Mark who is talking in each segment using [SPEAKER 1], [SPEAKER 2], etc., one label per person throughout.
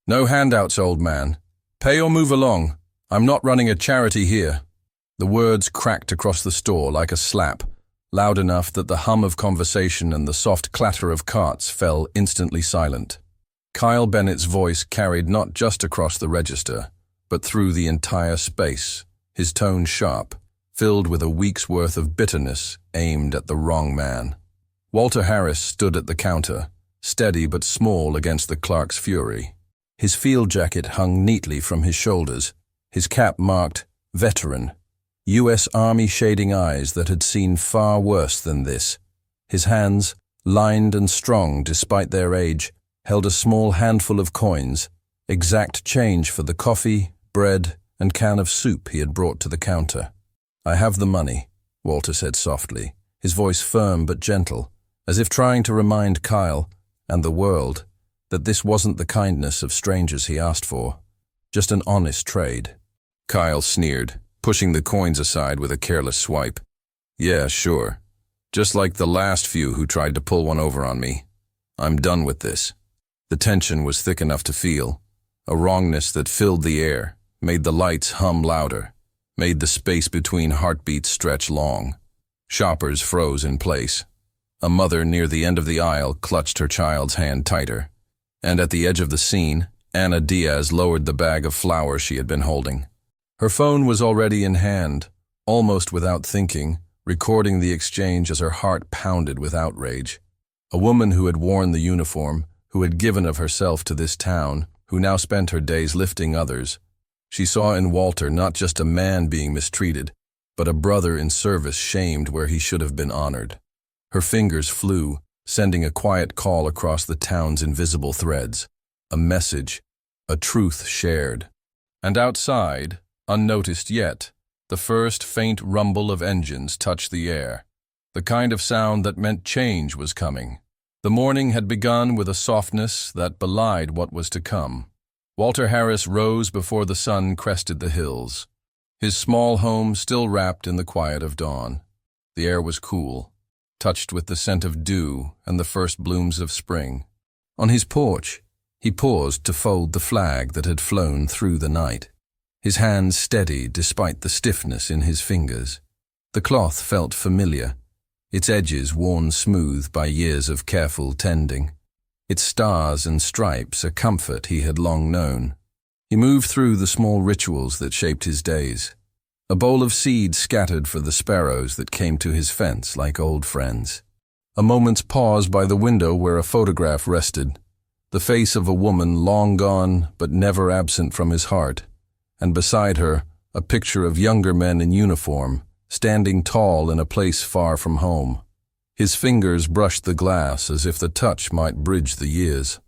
[SPEAKER 1] No handouts, old man. Pay or move along. I'm not running a charity here. The words cracked across the store like a slap, loud enough that the hum of conversation and the soft clatter of carts fell instantly silent. Kyle Bennett's voice carried not just across the register, but through the entire space, his tone sharp, filled with a week's worth of bitterness aimed at the wrong man. Walter Harris stood at the counter, steady but small against the clerk's fury. His field jacket hung neatly from his shoulders, his cap marked Veteran, U.S. Army shading eyes that had seen far worse than this. His hands, lined and strong despite their age, held a small handful of coins, exact change for the coffee, bread, and can of soup he had brought to the counter. "I have the money," Walter said softly, his voice firm but gentle, as if trying to remind Kyle, and the world, that this wasn't the kindness of strangers he asked for, just an honest trade. Kyle sneered, pushing the coins aside with a careless swipe. "Yeah, sure. Just like the last few who tried to pull one over on me. I'm done with this." The tension was thick enough to feel, a wrongness that filled the air, made the lights hum louder, made the space between heartbeats stretch long. Shoppers froze in place. A mother near the end of the aisle clutched her child's hand tighter. And at the edge of the scene, Anna Diaz lowered the bag of flour she had been holding. Her phone was already in hand, almost without thinking, recording the exchange as her heart pounded with outrage. A woman who had worn the uniform, who had given of herself to this town, who now spent her days lifting others. She saw in Walter not just a man being mistreated, but a brother in service shamed where he should have been honored. Her fingers flew, sending a quiet call across the town's invisible threads. A message, a truth shared. And outside, unnoticed yet, the first faint rumble of engines touched the air, the kind of sound that meant change was coming. The morning had begun with a softness that belied what was to come. Walter Harris rose before the sun crested the hills, his small home still wrapped in the quiet of dawn. The air was cool, touched with the scent of dew and the first blooms of spring. On his porch, he paused to fold the flag that had flown through the night, his hands steady despite the stiffness in his fingers. The cloth felt familiar, its edges worn smooth by years of careful tending, its stars and stripes a comfort he had long known. He moved through the small rituals that shaped his days, a bowl of seeds scattered for the sparrows that came to his fence like old friends, a moment's pause by the window where a photograph rested, the face of a woman long gone but never absent from his heart, and beside her, a picture of younger men in uniform, standing tall in a place far from home. His fingers brushed the glass as if the touch might bridge the years.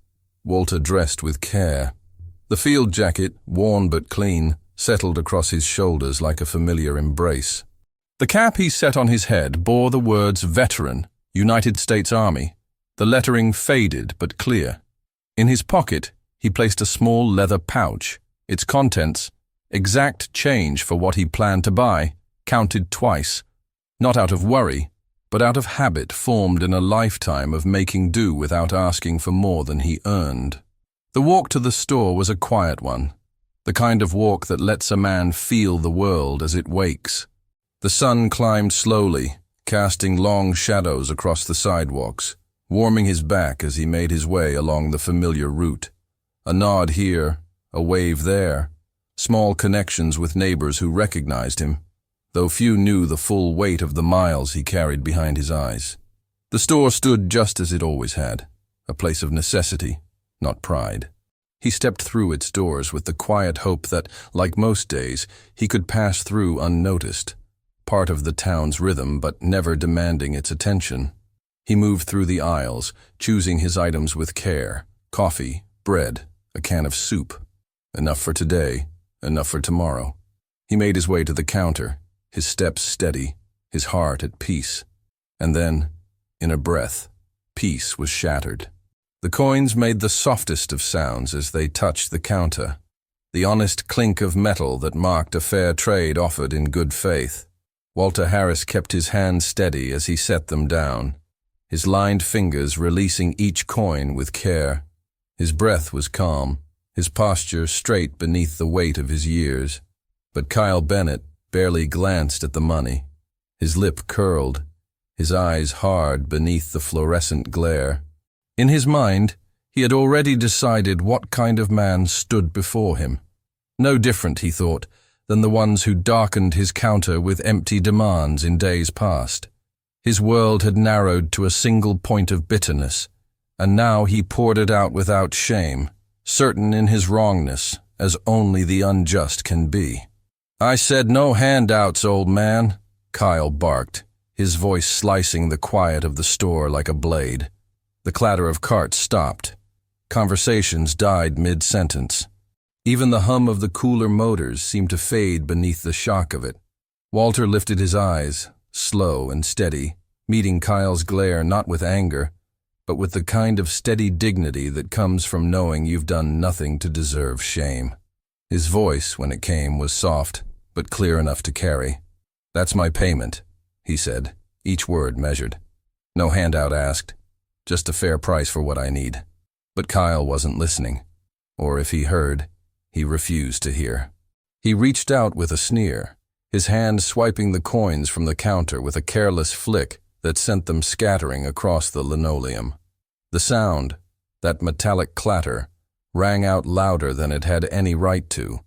[SPEAKER 1] Walter dressed with care. The field jacket, worn but clean, settled across his shoulders like a familiar embrace. The cap he set on his head bore the words Veteran, United States Army, the lettering faded but clear. In his pocket, he placed a small leather pouch, its contents, exact change for what he planned to buy, counted twice, not out of worry, but out of habit formed in a lifetime of making do without asking for more than he earned. The walk to the store was a quiet one, the kind of walk that lets a man feel the world as it wakes. The sun climbed slowly, casting long shadows across the sidewalks, warming his back as he made his way along the familiar route. A nod here, a wave there, small connections with neighbors who recognized him, though few knew the full weight of the miles he carried behind his eyes. The store stood just as it always had, a place of necessity, not pride. He stepped through its doors with the quiet hope that, like most days, he could pass through unnoticed, part of the town's rhythm but never demanding its attention. He moved through the aisles, choosing his items with care: coffee, bread, a can of soup. Enough for today, enough for tomorrow. He made his way to the counter, his steps steady, his heart at peace. And then, in a breath, peace was shattered. The coins made the softest of sounds as they touched the counter, the honest clink of metal that marked a fair trade offered in good faith. Walter Harris kept his hands steady as he set them down, his lined fingers releasing each coin with care. His breath was calm, his posture straight beneath the weight of his years. But Kyle Bennett barely glanced at the money. His lip curled, his eyes hard beneath the fluorescent glare. In his mind, he had already decided what kind of man stood before him. No different, he thought, than the ones who darkened his counter with empty demands in days past. His world had narrowed to a single point of bitterness, and now he poured it out without shame, certain in his wrongness, as only the unjust can be. "I said no handouts, old man," Kyle barked, his voice slicing the quiet of the store like a blade. The clatter of carts stopped. Conversations died mid-sentence. Even the hum of the cooler motors seemed to fade beneath the shock of it. Walter lifted his eyes, slow and steady, meeting Kyle's glare not with anger, but with the kind of steady dignity that comes from knowing you've done nothing to deserve shame. His voice, when it came, was soft, but clear enough to carry. "That's my payment," he said, each word measured. "No handout asked, just a fair price for what I need." But Kyle wasn't listening, or if he heard, he refused to hear. He reached out with a sneer, his hand swiping the coins from the counter with a careless flick that sent them scattering across the linoleum. The sound, that metallic clatter, rang out louder than it had any right to,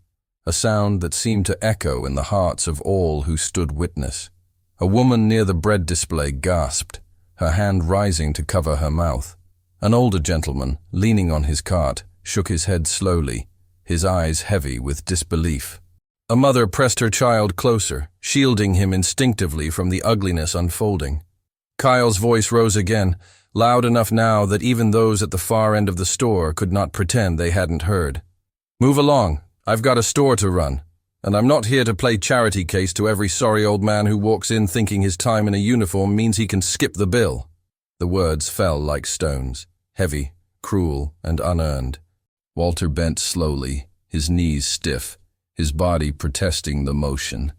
[SPEAKER 1] a sound that seemed to echo in the hearts of all who stood witness. A woman near the bread display gasped, her hand rising to cover her mouth. An older gentleman, leaning on his cart, shook his head slowly, his eyes heavy with disbelief. A mother pressed her child closer, shielding him instinctively from the ugliness unfolding. Kyle's voice rose again, loud enough now that even those at the far end of the store could not pretend they hadn't heard. "Move along, I've got a store to run, and I'm not here to play charity case to every sorry old man who walks in thinking his time in a uniform means he can skip the bill." The words fell like stones, heavy, cruel, and unearned. Walter bent slowly, his knees stiff, his body protesting the motion.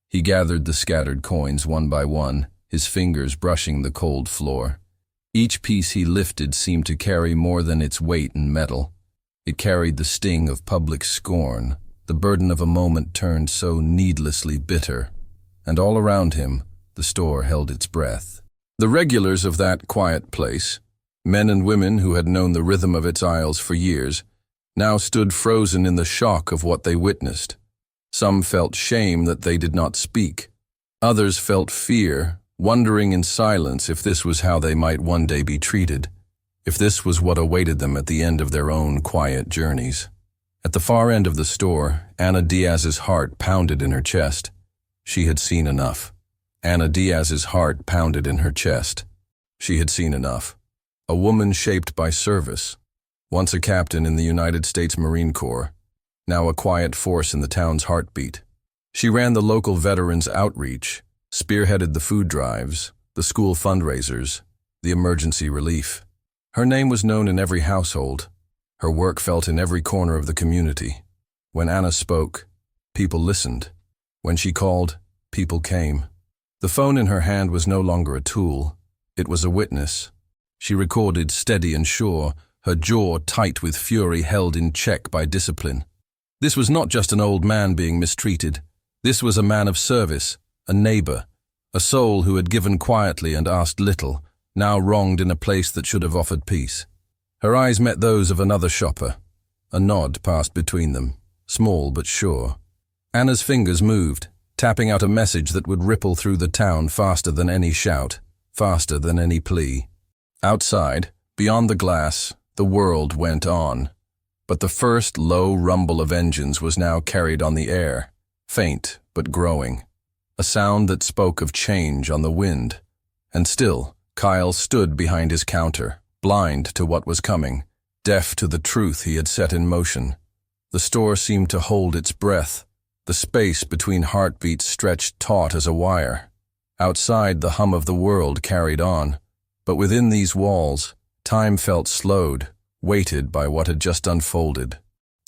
[SPEAKER 1] He gathered the scattered coins one by one, his fingers brushing the cold floor. Each piece he lifted seemed to carry more than its weight in metal. It carried the sting of public scorn, the burden of a moment turned so needlessly bitter. And all around him, the store held its breath. The regulars of that quiet place, men and women who had known the rhythm of its aisles for years, now stood frozen in the shock of what they witnessed. Some felt shame that they did not speak. Others felt fear, wondering in silence if this was how they might one day be treated, if this was what awaited them at the end of their own quiet journeys. At the far end of the store, Anna Diaz's heart pounded in her chest. She had seen enough. Anna Diaz's heart pounded in her chest. She had seen enough. A woman shaped by service, once a captain in the United States Marine Corps, now a quiet force in the town's heartbeat. She ran the local veterans' outreach, spearheaded the food drives, the school fundraisers, the emergency relief. Her name was known in every household. Her work felt in every corner of the community. When Anna spoke, people listened. When she called, people came. The phone in her hand was no longer a tool. It was a witness. She recorded steady and sure, her jaw tight with fury held in check by discipline. This was not just an old man being mistreated. This was a man of service, a neighbor, a soul who had given quietly and asked little, now wronged in a place that should have offered peace. Her eyes met those of another shopper. A nod passed between them, small but sure. Anna's fingers moved, tapping out a message that would ripple through the town faster than any shout, faster than any plea. Outside, beyond the glass, the world went on. But the first low rumble of engines was now carried on the air, faint but growing. A sound that spoke of change on the wind. And still, Kyle stood behind his counter, blind to what was coming, deaf to the truth he had set in motion. The store seemed to hold its breath. The space between heartbeats stretched taut as a wire. Outside, the hum of the world carried on. But within these walls, time felt slowed, weighted by what had just unfolded.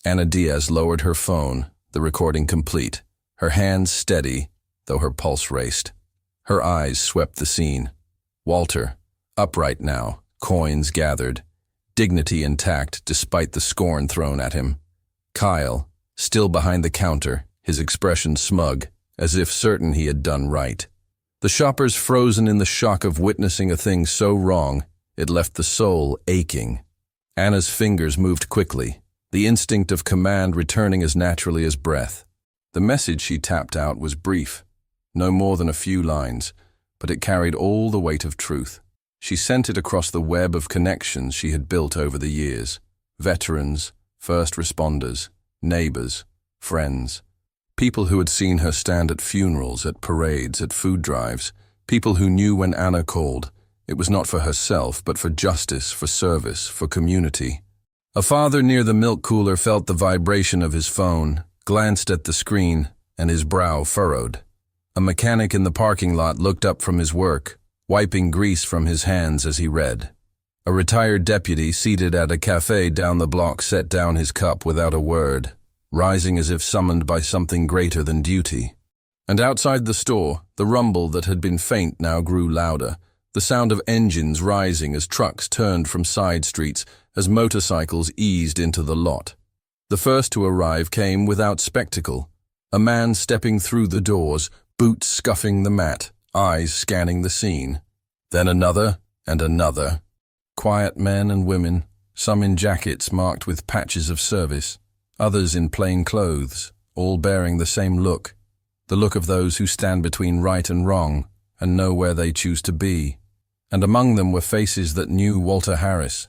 [SPEAKER 1] Anna Diaz lowered her phone, the recording complete, her hands steady, though her pulse raced. Her eyes swept the scene. Walter, upright now, coins gathered, dignity intact despite the scorn thrown at him. Kyle, still behind the counter, his expression smug, as if certain he had done right. The shoppers frozen in the shock of witnessing a thing so wrong, it left the soul aching. Anna's fingers moved quickly, the instinct of command returning as naturally as breath. The message she tapped out was brief, no more than a few lines, but it carried all the weight of truth. She sent it across the web of connections she had built over the years. Veterans, first responders, neighbors, friends. People who had seen her stand at funerals, at parades, at food drives. People who knew when Anna called, it was not for herself, but for justice, for service, for community. A father near the milk cooler felt the vibration of his phone, glanced at the screen, and his brow furrowed. A mechanic in the parking lot looked up from his work, wiping grease from his hands as he read. A retired deputy seated at a cafe down the block set down his cup without a word, rising as if summoned by something greater than duty. And outside the store, the rumble that had been faint now grew louder, the sound of engines rising as trucks turned from side streets, as motorcycles eased into the lot. The first to arrive came without spectacle, a man stepping through the doors, boots scuffing the mat, eyes scanning the scene. Then another and another. Quiet men and women, some in jackets marked with patches of service, others in plain clothes, all bearing the same look, the look of those who stand between right and wrong and know where they choose to be. And among them were faces that knew Walter Harris.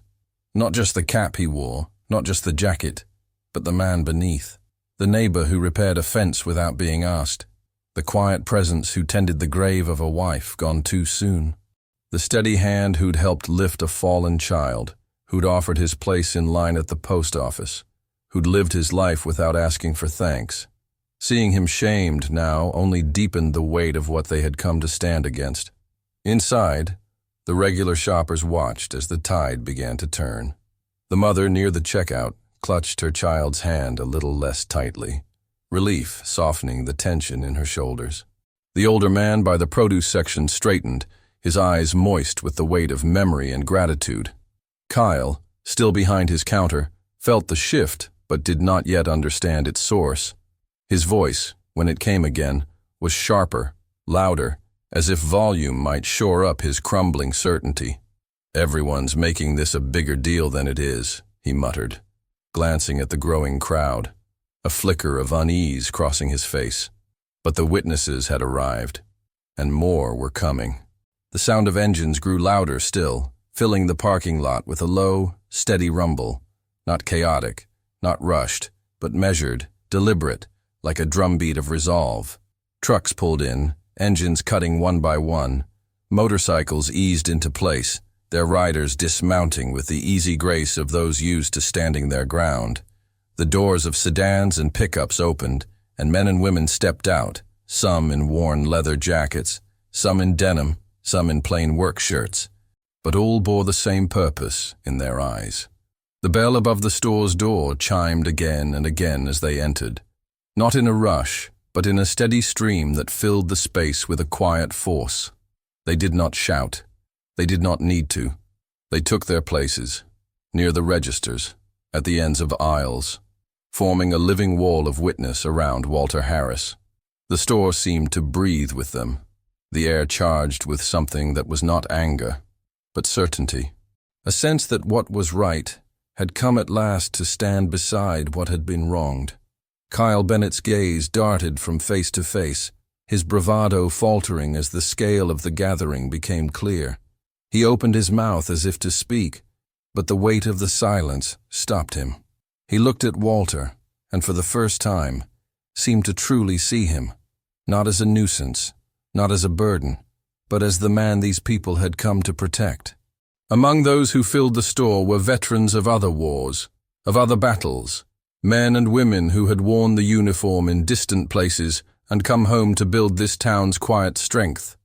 [SPEAKER 1] Not just the cap he wore, not just the jacket, but the man beneath, the neighbor who repaired a fence without being asked, the quiet presence who tended the grave of a wife gone too soon, the steady hand who'd helped lift a fallen child, who'd offered his place in line at the post office, who'd lived his life without asking for thanks. Seeing him shamed now only deepened the weight of what they had come to stand against. Inside, the regular shoppers watched as the tide began to turn. The mother near the checkout clutched her child's hand a little less tightly, relief softening the tension in her shoulders. The older man by the produce section straightened, his eyes moist with the weight of memory and gratitude. Kyle, still behind his counter, felt the shift but did not yet understand its source. His voice, when it came again, was sharper, louder, as if volume might shore up his crumbling certainty. "Everyone's making this a bigger deal than it is," he muttered, glancing at the growing crowd, a flicker of unease crossing his face. But the witnesses had arrived, and more were coming. The sound of engines grew louder still, filling the parking lot with a low, steady rumble, not chaotic, not rushed, but measured, deliberate, like a drumbeat of resolve. Trucks pulled in, engines cutting one by one. Motorcycles eased into place, their riders dismounting with the easy grace of those used to standing their ground. The doors of sedans and pickups opened, and men and women stepped out, some in worn leather jackets, some in denim, some in plain work shirts, but all bore the same purpose in their eyes. The bell above the store's door chimed again and again as they entered, not in a rush, but in a steady stream that filled the space with a quiet force. They did not shout. They did not need to. They took their places, near the registers, at the ends of aisles, forming a living wall of witness around Walter Harris. The store seemed to breathe with them, the air charged with something that was not anger, but certainty, a sense that what was right had come at last to stand beside what had been wronged. Kyle Bennett's gaze darted from face to face, his bravado faltering as the scale of the gathering became clear. He opened his mouth as if to speak, but the weight of the silence stopped him. He looked at Walter, and for the first time, seemed to truly see him, not as a nuisance, not as a burden, but as the man these people had come to protect. Among those who filled the store were veterans of other wars, of other battles, men and women who had worn the uniform in distant places and come home to build this town's quiet strength.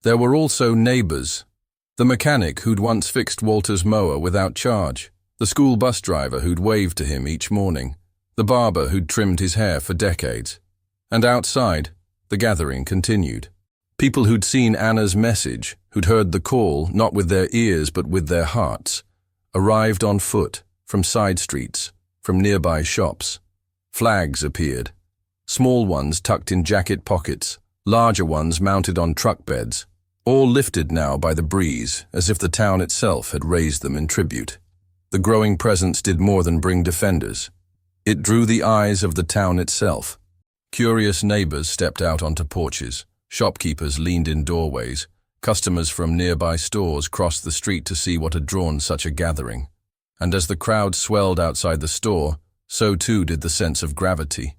[SPEAKER 1] There were also neighbors, the mechanic who'd once fixed Walter's mower without charge, the school bus driver who'd waved to him each morning, the barber who'd trimmed his hair for decades. And outside, the gathering continued. People who'd seen Anna's message, who'd heard the call, not with their ears but with their hearts, arrived on foot, from side streets, from nearby shops. Flags appeared. Small ones tucked in jacket pockets, larger ones mounted on truck beds, all lifted now by the breeze, as if the town itself had raised them in tribute. The growing presence did more than bring defenders. It drew the eyes of the town itself. Curious neighbors stepped out onto porches, shopkeepers leaned in doorways, customers from nearby stores crossed the street to see what had drawn such a gathering. And as the crowd swelled outside the store, so too did the sense of gravity.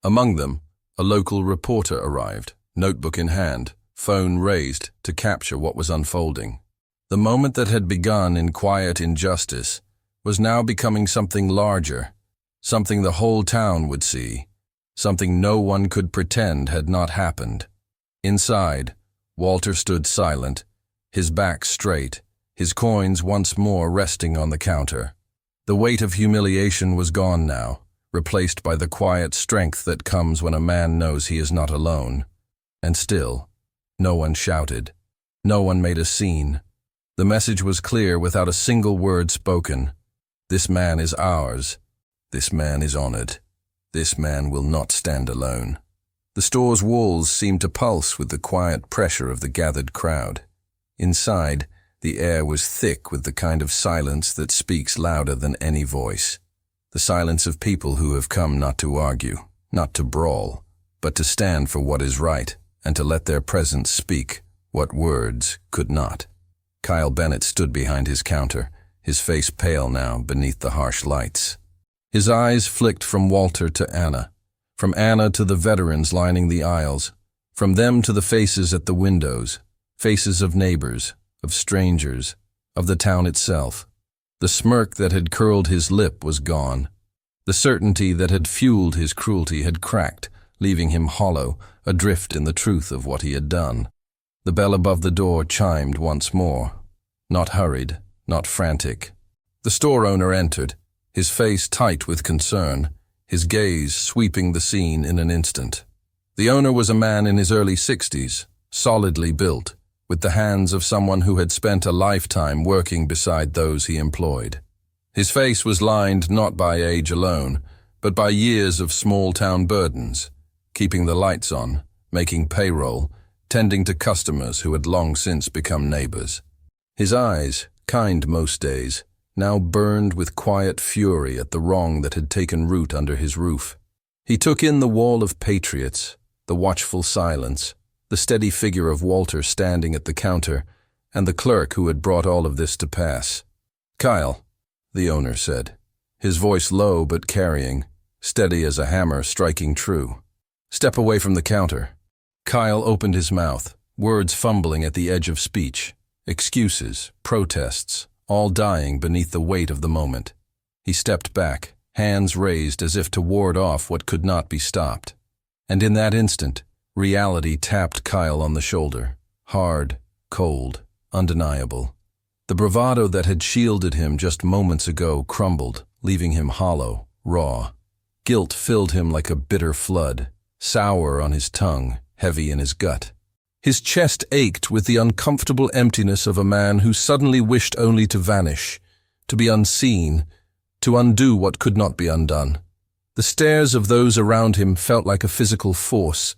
[SPEAKER 1] Among them, a local reporter arrived, notebook in hand, phone raised to capture what was unfolding. The moment that had begun in quiet injustice was now becoming something larger, something the whole town would see, something no one could pretend had not happened. Inside, Walter stood silent, his back straight, his coins once more resting on the counter. The weight of humiliation was gone now, replaced by the quiet strength that comes when a man knows he is not alone. And still, no one shouted. No one made a scene. The message was clear without a single word spoken. This man is ours. This man is honored. This man will not stand alone. The store's walls seemed to pulse with the quiet pressure of the gathered crowd. Inside, the air was thick with the kind of silence that speaks louder than any voice. The silence of people who have come not to argue, not to brawl, but to stand for what is right and to let their presence speak what words could not. Kyle Bennett stood behind his counter, his face pale now beneath the harsh lights. His eyes flicked from Walter to Anna, from Anna to the veterans lining the aisles, from them to the faces at the windows, faces of neighbors, of strangers, of the town itself. The smirk that had curled his lip was gone. The certainty that had fueled his cruelty had cracked, leaving him hollow, adrift in the truth of what he had done. The bell above the door chimed once more. Not hurried, not frantic. The store owner entered, his face tight with concern, his gaze sweeping the scene in an instant. The owner was a man in his early 60s, solidly built, with the hands of someone who had spent a lifetime working beside those he employed. His face was lined not by age alone, but by years of small-town burdens, keeping the lights on, making payroll, tending to customers who had long since become neighbors. His eyes, kind most days, now burned with quiet fury at the wrong that had taken root under his roof. He took in the wall of Patriots, the watchful silence, the steady figure of Walter standing at the counter, and the clerk who had brought all of this to pass. "Kyle," the owner said, his voice low but carrying, steady as a hammer striking true. "Step away from the counter." Kyle opened his mouth, words fumbling at the edge of speech, excuses, protests, all dying beneath the weight of the moment. He stepped back, hands raised as if to ward off what could not be stopped. And in that instant, reality tapped Kyle on the shoulder, hard, cold, undeniable. The bravado that had shielded him just moments ago crumbled, leaving him hollow, raw. Guilt filled him like a bitter flood, sour on his tongue, heavy in his gut. His chest ached with the uncomfortable emptiness of a man who suddenly wished only to vanish, to be unseen, to undo what could not be undone. The stares of those around him felt like a physical force,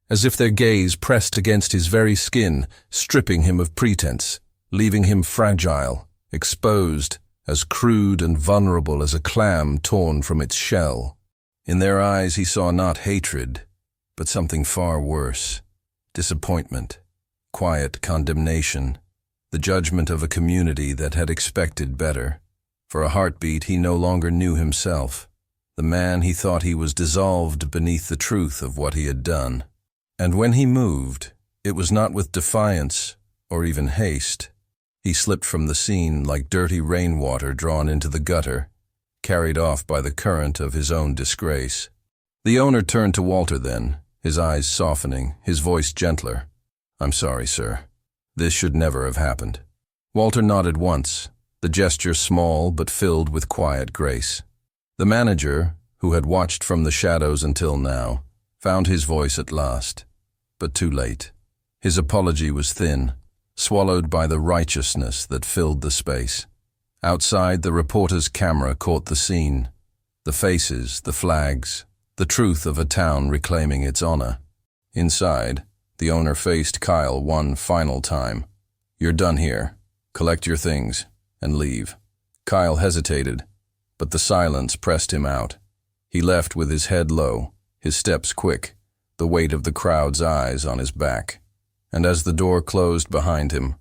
[SPEAKER 1] as if their gaze pressed against his very skin, stripping him of pretense, leaving him fragile, exposed, as crude and vulnerable as a clam torn from its shell. In their eyes he saw not hatred, but something far worse. Disappointment, quiet condemnation, the judgment of a community that had expected better. For a heartbeat he no longer knew himself. The man he thought he was dissolved beneath the truth of what he had done. And when he moved, it was not with defiance or even haste. He slipped from the scene like dirty rainwater drawn into the gutter, carried off by the current of his own disgrace. The owner turned to Walter then, his eyes softening, his voice gentler. "I'm sorry, sir. This should never have happened." Walter nodded once, the gesture small but filled with quiet grace. The manager, who had watched from the shadows until now, found his voice at last, but too late. His apology was thin, swallowed by the righteousness that filled the space. Outside, the reporter's camera caught the scene, the faces, the flags, the truth of a town reclaiming its honor. Inside, the owner faced Kyle one final time. "You're done here. Collect your things and leave." Kyle hesitated, but the silence pressed him out. He left with his head low, his steps quick, the weight of the crowd's eyes on his back. And as the door closed behind him,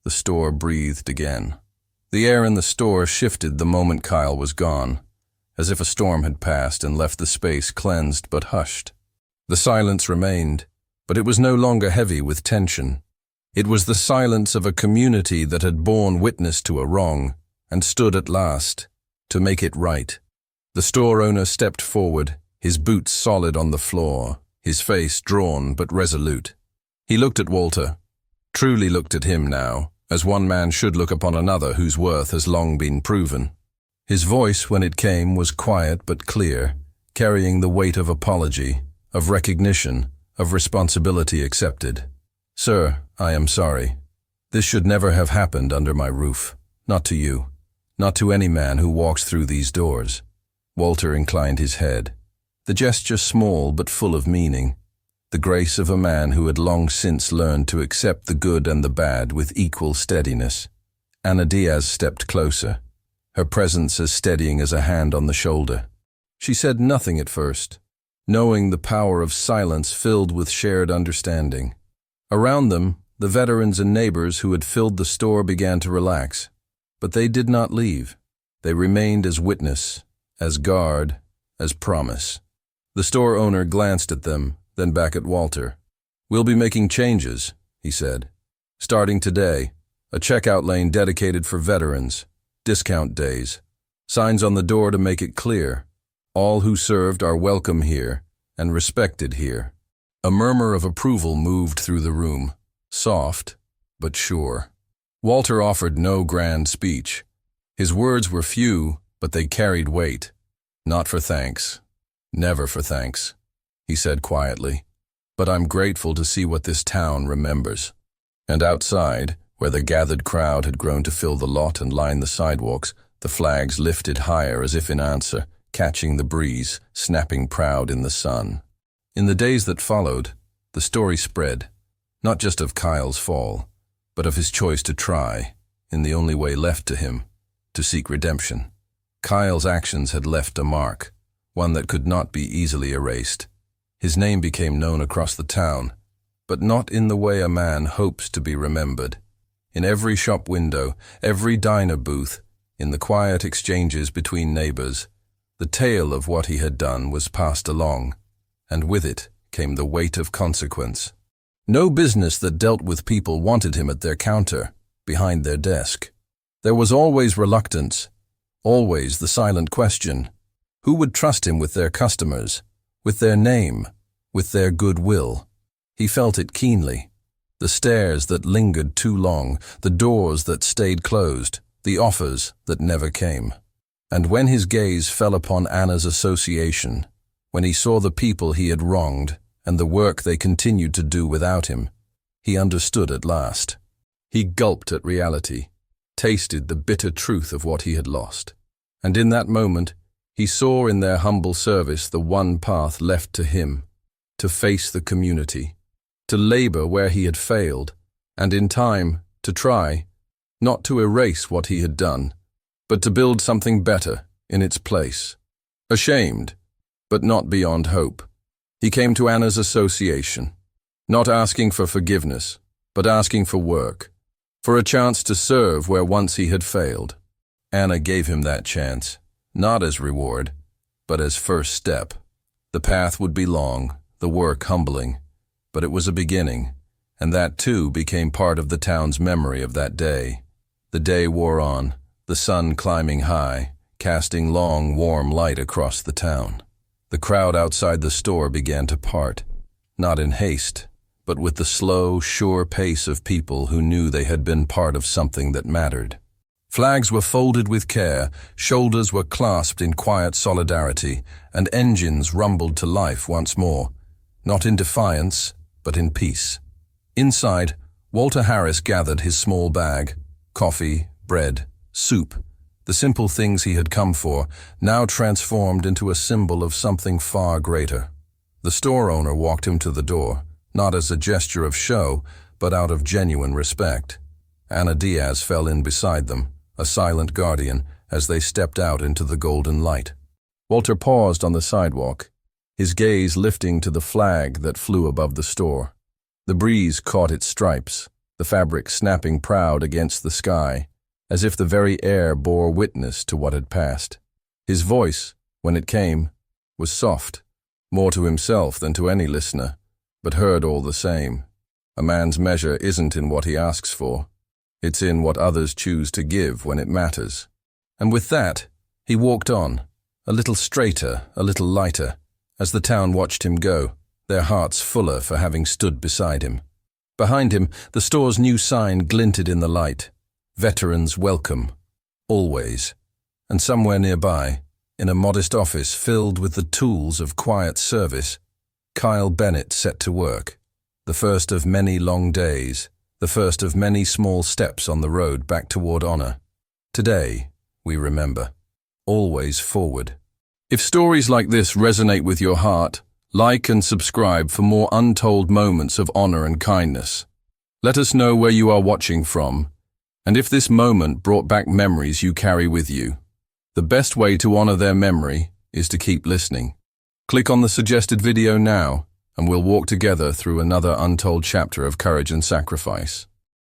[SPEAKER 1] the store breathed again. The air in the store shifted the moment Kyle was gone, as if a storm had passed and left the space cleansed but hushed. The silence remained, but it was no longer heavy with tension. It was the silence of a community that had borne witness to a wrong and stood at last to make it right. The store owner stepped forward, his boots solid on the floor, his face drawn but resolute. He looked at Walter, truly looked at him now, as one man should look upon another whose worth has long been proven. His voice, when it came, was quiet but clear, carrying the weight of apology, of recognition, of responsibility accepted. "Sir, I am sorry. This should never have happened under my roof. Not to you. Not to any man who walks through these doors." Walter inclined his head, the gesture small but full of meaning, the grace of a man who had long since learned to accept the good and the bad with equal steadiness. Ana Diaz stepped closer, her presence as steadying as a hand on the shoulder. She said nothing at first, knowing the power of silence filled with shared understanding. Around them, the veterans and neighbors who had filled the store began to relax, but they did not leave. They remained as witness, as guard, as promise. The store owner glanced at them, then back at Walter. "We'll be making changes," he said. "Starting today, a checkout lane dedicated for veterans, discount days, signs on the door to make it clear. All who served are welcome here and respected here." A murmur of approval moved through the room, soft but sure. Walter offered no grand speech. His words were few, but they carried weight. "Not for thanks. Never for thanks," he said quietly. "But I'm grateful to see what this town remembers." And outside, where the gathered crowd had grown to fill the lot and line the sidewalks, the flags lifted higher as if in answer, catching the breeze, snapping proud in the sun. In the days that followed, the story spread, not just of Kyle's fall, but of his choice to try, in the only way left to him, to seek redemption. Kyle's actions had left a mark, one that could not be easily erased. His name became known across the town, but not in the way a man hopes to be remembered. In every shop window, every diner booth, in the quiet exchanges between neighbors, the tale of what he had done was passed along, and with it came the weight of consequence. No business that dealt with people wanted him at their counter, behind their desk. There was always reluctance, always the silent question. Who would trust him with their customers, with their name, with their goodwill? He felt it keenly. The stares that lingered too long, the doors that stayed closed, the offers that never came. And when his gaze fell upon Anna's association, when he saw the people he had wronged and the work they continued to do without him, he understood at last. He gulped at reality, tasted the bitter truth of what he had lost. And in that moment, he saw in their humble service the one path left to him, to face the community, to labor where he had failed, and in time to try, not to erase what he had done, but to build something better in its place. Ashamed, but not beyond hope, he came to Anna's association, not asking for forgiveness, but asking for work, for a chance to serve where once he had failed. Anna gave him that chance, not as reward, but as first step. The path would be long, the work humbling, but it was a beginning, and that too became part of the town's memory of that day. The day wore on, the sun climbing high, casting long, warm light across the town. The crowd outside the store began to part, not in haste, but with the slow, sure pace of people who knew they had been part of something that mattered. Flags were folded with care, shoulders were clasped in quiet solidarity, and engines rumbled to life once more, not in defiance, but in peace. Inside, Walter Harris gathered his small bag, coffee, bread, soup, The simple things he had come for, now transformed into a symbol of something far greater. The store owner walked him to the door, not as a gesture of show, but out of genuine respect. Ana Diaz fell in beside them, a silent guardian, as they stepped out into the golden light. Walter paused on the sidewalk, his gaze lifting to the flag that flew above the store. The breeze caught its stripes, the fabric snapping proud against the sky, as if the very air bore witness to what had passed. His voice, when it came, was soft, more to himself than to any listener, but heard all the same. A man's measure isn't in what he asks for. It's in what others choose to give when it matters. And with that, he walked on, a little straighter, a little lighter, as the town watched him go, their hearts fuller for having stood beside him. Behind him, the store's new sign glinted in the light. Veterans welcome, always. And somewhere nearby, in a modest office filled with the tools of quiet service, Kyle Bennett set to work. The first of many long days, the first of many small steps on the road back toward honor. Today, we remember. Always forward. If stories like this resonate with your heart, like and subscribe for more untold moments of honor and kindness. Let us know where you are watching from, and if this moment brought back memories you carry with you. The best way to honor their memory is to keep listening. Click on the suggested video now, and we'll walk together through another untold chapter of courage and sacrifice.